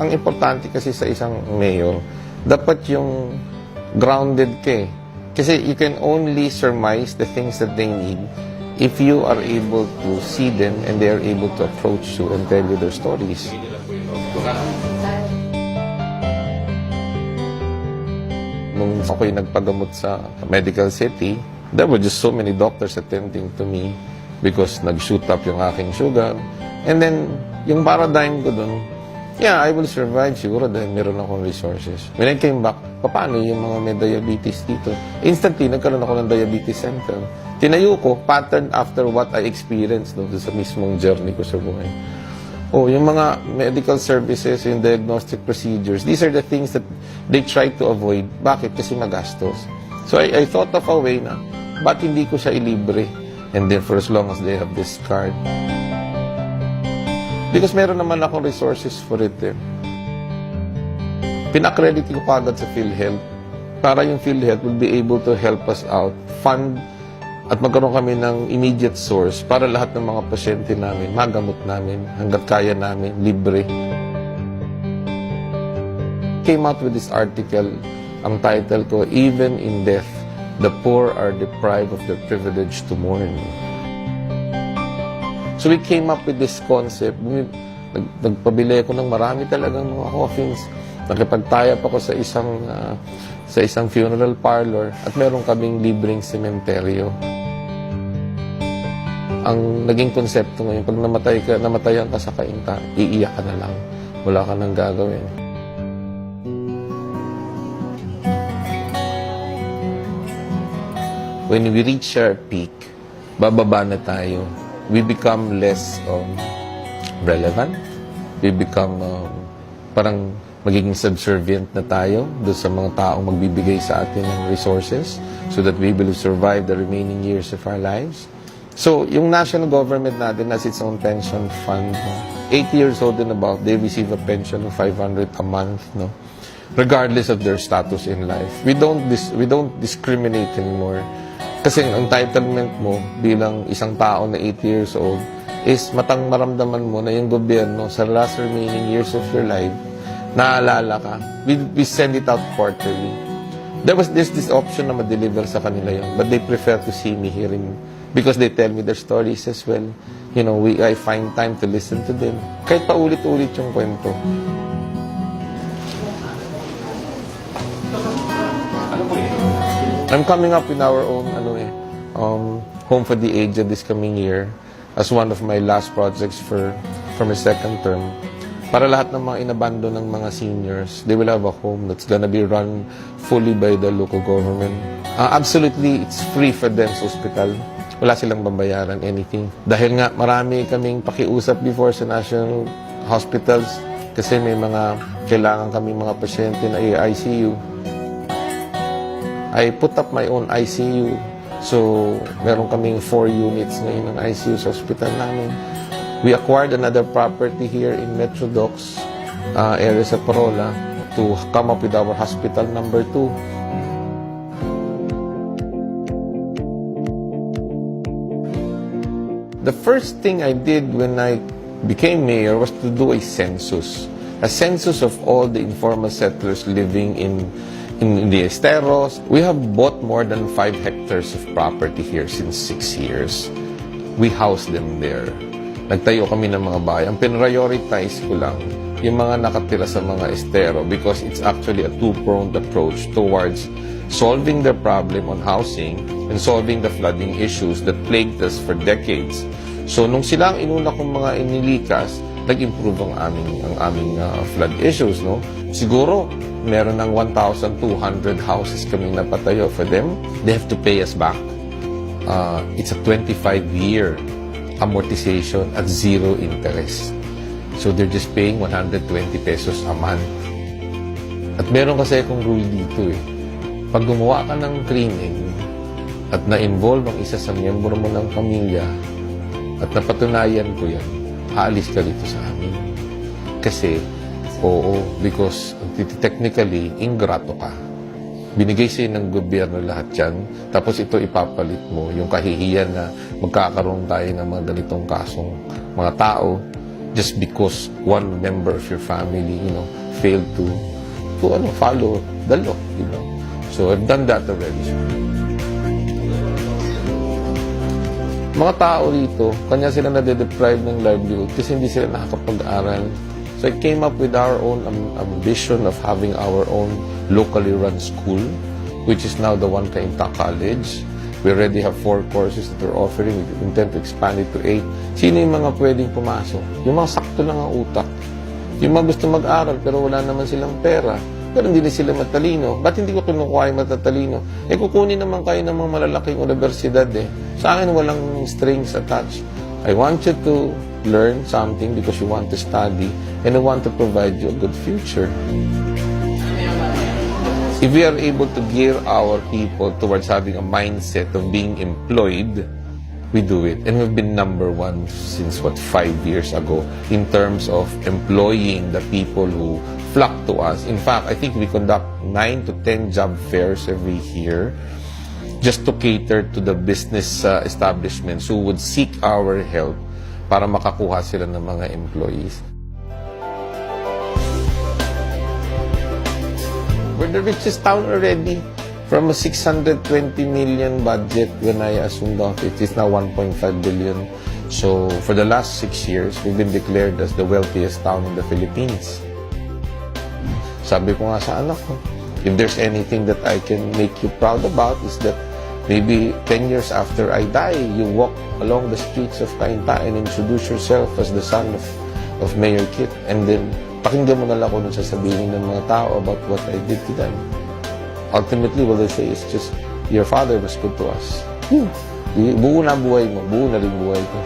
ang importante kasi sa isang mayor, dapat yung grounded ka eh. Kasi you can only surmise the things that they need if you are able to see them and they are able to approach you and tell you their stories. Nung ako'y nagpagamot sa medical city, there were just so many doctors attending to me because nag-shoot up yung aking sugar. And then, yung paradigm ko dun, yeah, I will survive siguro dahil meron akong resources. When I came back, paano yung mga may diabetes dito? Instantly, nagkaroon ako ng diabetes center. Tinayo ko, pattern after what I experienced no, sa mismong journey ko sa buhay. Oh, yung mga medical services, yung diagnostic procedures, these are the things that they try to avoid. Bakit? Kasi magastos. So I thought of a way na, ba't hindi ko siya ilibre? And then for as long as they have this card. Because meron naman akong resources for it. Pinakredit ko kagad sa PhilHealth para yung PhilHealth will be able to help us out, fund at magkaroon kami ng immediate source para lahat ng mga pasyente namin, magamot namin, hanggat kaya namin, libre. Came out with this article, ang title ko, Even in Death, the Poor are Deprived of their Privilege to Mourn. So we came up with this concept. Nagpabili ko ng marami talagang mga coffins. Nakipagtayap ako sa isang funeral parlor at meron kaming libreng sementeryo. Ang naging konsepto ngayon, pag namatayan ka sa kainta, iiyak ka na lang. Wala ka nang gagawin. When we reach our peak, bababa na tayo. We become less relevant. We become parang magiging subservient na tayo doon sa mga taong magbibigay sa atin ng resources so that we will survive the remaining years of our lives. So, yung national government natin has its own pension fund. 80 years old and above, they receive a pension of 500 a month, no? Regardless of their status in life. We don't discriminate anymore. Kasi ang entitlement mo bilang isang tao na 80 years old is maramdaman mo na yung gobyerno sa last remaining years of your life, naalala ka. We send it out quarterly. There's this option na ma-deliver sa kanila yun, but they prefer to see me here because they tell me their stories as well. You know, I find time to listen to them. Kahit paulit-ulit yung kwento. I'm coming up with our own Home for the Aged this coming year as one of my last projects for my second term. Para lahat ng mga inabando ng mga seniors, they will have a home that's gonna be run fully by the local government. Absolutely, it's free for them sa hospital. Wala silang babayaran anything. Dahil nga marami kaming pakiusap before sa national hospitals kasi may mga kailangan kaming mga pasyente na i-ICU. I put up my own ICU. So, meron kaming 4 units ngayon ng ICU sa hospital namin. We acquired another property here in Metro Docks, area sa Parola, to come up with our hospital number 2. The first thing I did when I became mayor was to do a census of all the informal settlers living in the esteros. We have bought more than 5 hectares of property here since 6 years. We house them there. Nagtayo kami ng mga bahay. Ang prioritize ko lang yung mga nakatira sa mga estero because it's actually a two-pronged approach towards solving the problem on housing and solving the flooding issues that plagued us for decades. So, nung sila ang inuna kong mga inilikas, nag-improve ang aming flood issues, no? Siguro, meron ng 1,200 houses kaming napatayo for them. They have to pay us back. It's a 25-year amortization at 0 interest. So, they're just paying 120 pesos a month. At meron kasi akong rule dito eh. Pag gumawa ka ng cleaning at na-involve ang isa sa miyembro mo ng pamilya at napatunayan ko yan, aalis ka dito sa amin. Kasi, oo, because technically, ingrato ka. Binigay sa'yo ng gobyerno lahat yan, tapos ito ipapalit mo, yung kahihiyan na magkakaroon tayo ng mga ganitong kasong mga tao just because one member of your family, failed to follow the law, So I've done that already. Mga tao rito, kanya sila nade-deprive ng livelihood kasi hindi sila nakakapag-aral. So I came up with our own ambition of having our own locally run school, which is now the One Cainta College. We already have 4 courses that we're offering. We intend to expand it to 8. Sino yung mga pwedeng pumasok? Yung mga sakto lang ang utak. Yung mga gusto mag-aral pero wala naman silang pera. Pero hindi na sila matalino. Ba't hindi ko kinukuha yung matatalino? Kukunin naman kayo ng mga malalaking universidad Sa akin, walang strings attached. I want you to learn something because you want to study and I want to provide you a good future. If we are able to gear our people towards having a mindset of being employed, we do it. And we've been number 1 since, 5 years ago in terms of employing the people who flock to us. In fact, I think we conduct 9 to 10 job fairs every year just to cater to the business establishments who would seek our help para makakuha sila ng mga employees. We're the richest town already. From a 620 million budget when I assumed office, it's now 1.5 billion. So for the last 6 years, we've been declared as the wealthiest town in the Philippines. Sabi ko nga sa anak ko, if there's anything that I can make you proud about is that maybe 10 years after I die, you walk along the streets of Cainta and introduce yourself as the son of Mayor Kit. And then, pakinggan mo na lang kung sasabihin ng mga tao about what I did to them. Ultimately, what they say is just, your father was good to us. Buo na buhay mo, buo na rin buhay ko.